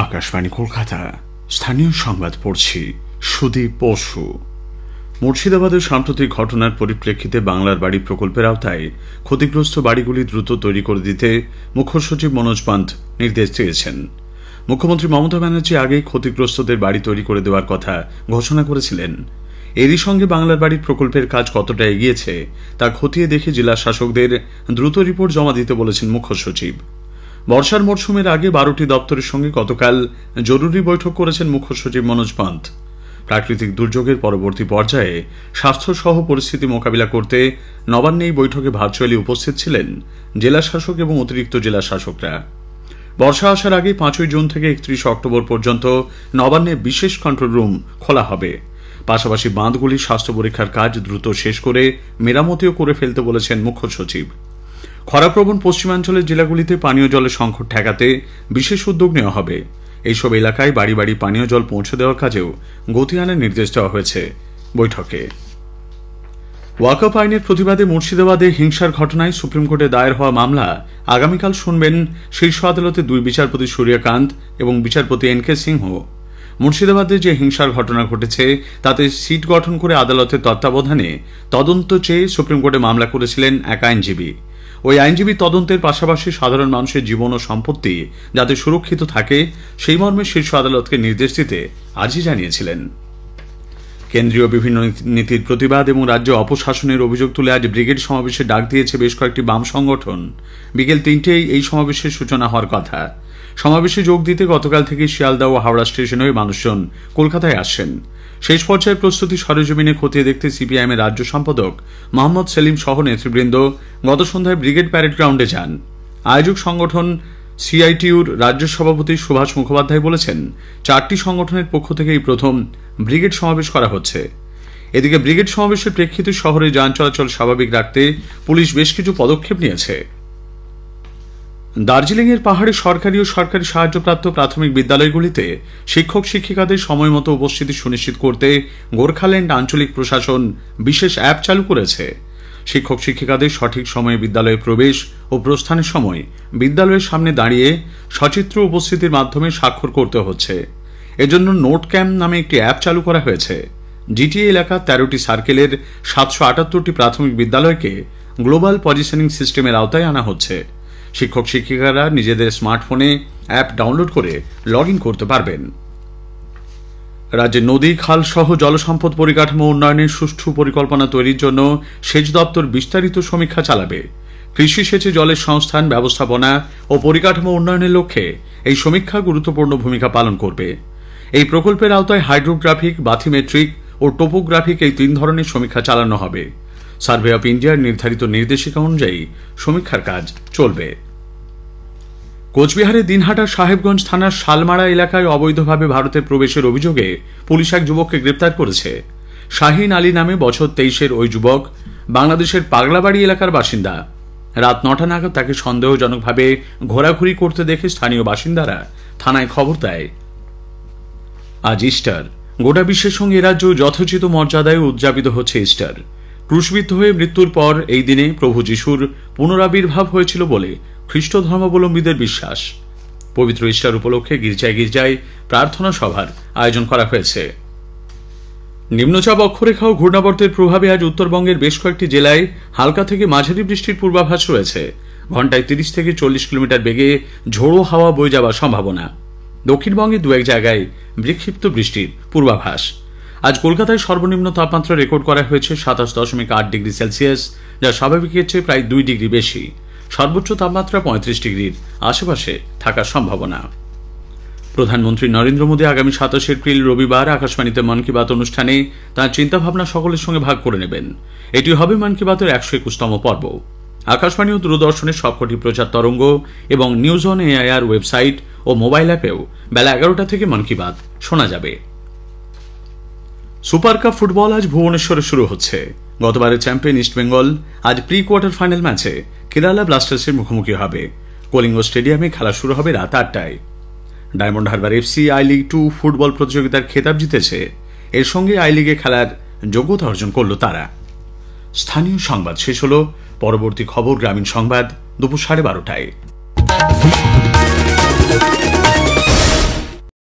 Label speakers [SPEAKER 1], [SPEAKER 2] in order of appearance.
[SPEAKER 1] আকাশবাণী কলকাতা স্থানীয় সংবাদ পড়ছি সুদীপ বসু। মুর্শিদাবাদের সাম্প্রতিক ঘটনার পরিপ্রেক্ষিতে বাংলার বাড়ি প্রকল্পের আওতায় ক্ষতিগ্রস্ত বাড়িগুলি দ্রুত তৈরি করে দিতে মুখ্য সচিব মনোজ পান্থ নির্দেশ দিয়েছেন। মুখ্যমন্ত্রী মমতা ব্যানার্জি আগেই ক্ষতিগ্রস্তদের বাড়ি তৈরি করে দেওয়ার কথা ঘোষণা করেছিলেন। এরই সঙ্গে বাংলার বাড়ি প্রকল্পের কাজ কতটা এগিয়েছে তা খতিয়ে দেখে জেলা শাসকদের দ্রুত রিপোর্ট জমা দিতে বলেছেন মুখ্য সচিব। বর্ষার মরশুমের আগে 12টি দপ্তরের সঙ্গে গতকাল জরুরি বৈঠক করেছেন মুখ্য সচিব মনোজ পান্থ। প্রাকৃতিক দুর্যোগের পরবর্তী পর্যায়ে স্বাস্থ্যসহ পরিস্থিতি মোকাবিলা করতে নবান্নে এই বৈঠকে ভার্চুয়ালি উপস্থিত ছিলেন জেলা শাসক এবং অতিরিক্ত জেলা শাসকরা। বর্ষা আসার আগে 5 জুন থেকে 31 অক্টোবর পর্যন্ত নবান্নে বিশেষ কন্ট্রোল রুম খোলা হবে। পাশাপাশি বাঁধগুলির স্বাস্থ্য পরীক্ষার কাজ দ্রুত শেষ করে মেরামতিও করে ফেলতে বলেছেন মুখ্য সচিব। খরাপ্রবণ পশ্চিমাঞ্চলের জেলাগুলিতে পানীয় জলের সংকট ঠেকাতে বিশেষ উদ্যোগ নেওয়া হবে। এইসব এলাকায় বাড়ি বাড়ি পানীয় জল পৌঁছে দেওয়ার কাজেও গতি আনার নির্দেশ দেওয়া হয়েছে বৈঠকে। ওয়াকফ আইনের প্রতিবাদে মুর্শিদাবাদে হিংসার ঘটনায় সুপ্রিম কোর্টে দায়ের হওয়া মামলা আগামীকাল শুনবেন শীর্ষ আদালতে 2 বিচারপতি সূর্যকান্ত এবং বিচারপতি এন.কে. সিংহ। মুর্শিদাবাদে যে হিংসার ঘটনা ঘটেছে তাতে সিট গঠন করে আদালতের তত্ত্বাবধানে তদন্ত চেয়ে সুপ্রিম কোর্টে মামলা করেছিলেন এক আইনজীবী। ওই আইনজীবী তদন্তের পাশাপাশি সাধারণ মানুষের জীবন ও সম্পত্তি যাতে সুরক্ষিত থাকে সেই মর্মে শীর্ষ আদালতকে নির্দেশ দিতে আজই জানিয়েছিলেন। কেন্দ্রীয় বিভিন্ন নীতির প্রতিবাদ এবং রাজ্য অপশাসনের অভিযোগ তুলে আজ ব্রিগেড সমাবেশে ডাক দিয়েছে বেশ কয়েকটি বাম সংগঠন। বিকেল 3টেই এই সমাবেশের সূচনা হওয়ার কথা। সমাবেশে যোগ দিতে গতকাল থেকে শিয়ালদা ও হাওড়া স্টেশন হয়ে মানুষজন কলকাতায় আসছেন। শেষ পর্যায়ের প্রস্তুতি সরেজমিনে খতিয়ে দেখতে সিপিআইএম এর রাজ্য সম্পাদক মোহাম্মদ সেলিম সহ নেতৃবৃন্দ গত সন্ধ্যায় ব্রিগেড প্যারেড গ্রাউন্ডে যান। আয়োজক সংগঠন সিআইটিউর রাজ্য সভাপতি সুভাষ মুখোপাধ্যায় বলেছেন, 4টি সংগঠনের পক্ষ থেকে এই প্রথম ব্রিগেড সমাবেশ করা হচ্ছে। এদিকে ব্রিগেড সমাবেশের প্রেক্ষিতে শহরে যান চলাচল স্বাভাবিক রাখতে পুলিশ বেশ কিছু পদক্ষেপ নিয়েছে। দার্জিলিংয়ের পাহাড়ে সরকারি ও সরকারি সাহায্যপ্রাপ্ত প্রাথমিক বিদ্যালয়গুলিতে শিক্ষক শিক্ষিকাদের সময় মতো উপস্থিতি সুনিশ্চিত করতে গোর্খাল্যান্ড আঞ্চলিক প্রশাসন বিশেষ অ্যাপ চালু করেছে। শিক্ষক শিক্ষিকাদের সঠিক সময়ে বিদ্যালয়ে প্রবেশ ও প্রস্থানের সময় বিদ্যালয়ের সামনে দাঁড়িয়ে সচিত্র উপস্থিতির মাধ্যমে স্বাক্ষর করতে হচ্ছে। এজন্য নোট ক্যাম্প নামে একটি অ্যাপ চালু করা হয়েছে। জিটিএ এলাকার 13টি সার্কেলের 778টি প্রাথমিক বিদ্যালয়কে গ্লোবাল পজিশনিং সিস্টেমের আওতায় আনা হচ্ছে। শিক্ষক শিক্ষিকারা নিজেদের স্মার্টফোনে অ্যাপ ডাউনলোড করে লগ ইন করতে পারবেন। রাজ্যে নদী খাল সহ জলসম্পদ পরিকাঠামো উন্নয়নের সুষ্ঠু পরিকল্পনা তৈরির জন্য সেচ দপ্তর বিস্তারিত সমীক্ষা চালাবে। কৃষি সেচে জলের সংস্থান, ব্যবস্থাপনা ও পরিকাঠামো উন্নয়নের লক্ষ্যে এই সমীক্ষা গুরুত্বপূর্ণ ভূমিকা পালন করবে। এই প্রকল্পের আওতায় হাইড্রোগ্রাফিক, বাথিমেট্রিক ও টোপোগ্রাফিক এই 3 ধরনের সমীক্ষা চালানো হবে। সার্ভে অফ ইন্ডিয়ার নির্ধারিত নির্দেশিকা অনুযায়ী সমীক্ষার কাজ চলবে। কোচবিহারের দিনহাটার সাহেবগঞ্জ থানার শালমারা এলাকায় অবৈধভাবে ভারতের প্রবেশের অভিযোগে পুলিশ এক যুবককে গ্রেপ্তার করেছে। শাহিন আলী নামে বছর 23-এর ওই যুবক বাংলাদেশের পাগলাবাড়ি এলাকার বাসিন্দা। রাত 9টা নাগাদ তাকে সন্দেহজনকভাবে ঘোরাঘুরি করতে দেখে স্থানীয় বাসিন্দারা থানায় খবর দেয়। আজ ইস্টার। গোটা বিশ্বের সঙ্গে এ রাজ্য যথোচিত মর্যাদায় উদযাপিত হচ্ছে ইস্টার। ক্রুশবিদ্ধ হয়ে মৃত্যুর পর এই দিনে প্রভু যিশুর পুনরাবির্ভাব হয়েছিল বলে খ্রিস্ট ধর্মাবলম্বীদের বিশ্বাস। পবিত্র ইস্টার উপলক্ষে গির্জায় গির্জায় প্রার্থনা সভার আয়োজন করা হয়েছে। নিম্নচাপ অক্ষরেখা ও ঘূর্ণাবর্তের প্রভাবে আজ উত্তরবঙ্গের বেশ কয়েকটি জেলায় হালকা থেকে মাঝারি বৃষ্টির পূর্বাভাস রয়েছে। ঘণ্টায় 30 থেকে 40 কিলোমিটার বেগে ঝোড়ো হাওয়া বয়ে যাওয়ার সম্ভাবনা। দক্ষিণবঙ্গে 2-1 জায়গায় বিক্ষিপ্ত বৃষ্টির পূর্বাভাস। আজ কলকাতায় সর্বনিম্ন তাপমাত্রা রেকর্ড করা হয়েছে 27.8 ডিগ্রি সেলসিয়াস, যা স্বাভাবিকের চেয়ে প্রায় 2 ডিগ্রি বেশি। সর্বোচ্চ তাপমাত্রা 35 ডিগ্রির আশেপাশে থাকার সম্ভাবনা। প্রধানমন্ত্রী নরেন্দ্র মোদী আগামী 27 এপ্রিল রবিবার আকাশবাণীতে মন কি বাত অনুষ্ঠানে তাঁর চিন্তাভাবনা সকলের সঙ্গে ভাগ করে নেবেন। এটি হবে মন কি বাতের 121তম পর্ব। আকাশবাণী ও দূরদর্শনের সবকটি প্রচার তরঙ্গ এবং নিউজ অন এআইআর ওয়েবসাইট ও মোবাইল অ্যাপেও বেলা 11টা থেকে মন কি বাত শোনা যাবে। সুপার কাপ ফুটবল আজ ভুবনেশ্বরে শুরু হচ্ছে। গতবারের চ্যাম্পিয়ন ইস্টবেঙ্গল আজ প্রি কোয়ার্টার ফাইনাল ম্যাচে কেরালা ব্লাস্টার্সের মুখোমুখি হবে। কলিঙ্গ স্টেডিয়ামে খেলা শুরু হবে রাত 8টায়। Diamond Harbour FC I league 2 football প্রতিযোগিতার খেতাব জিতেছে। এর সঙ্গে আই লিগে খেলার যোগ্যতা অর্জন করল তারা। স্থানীয় সংবাদ শেষ হল। পরবর্তী খবর গ্রামীণ সংবাদ দুপুর 12:30টায়।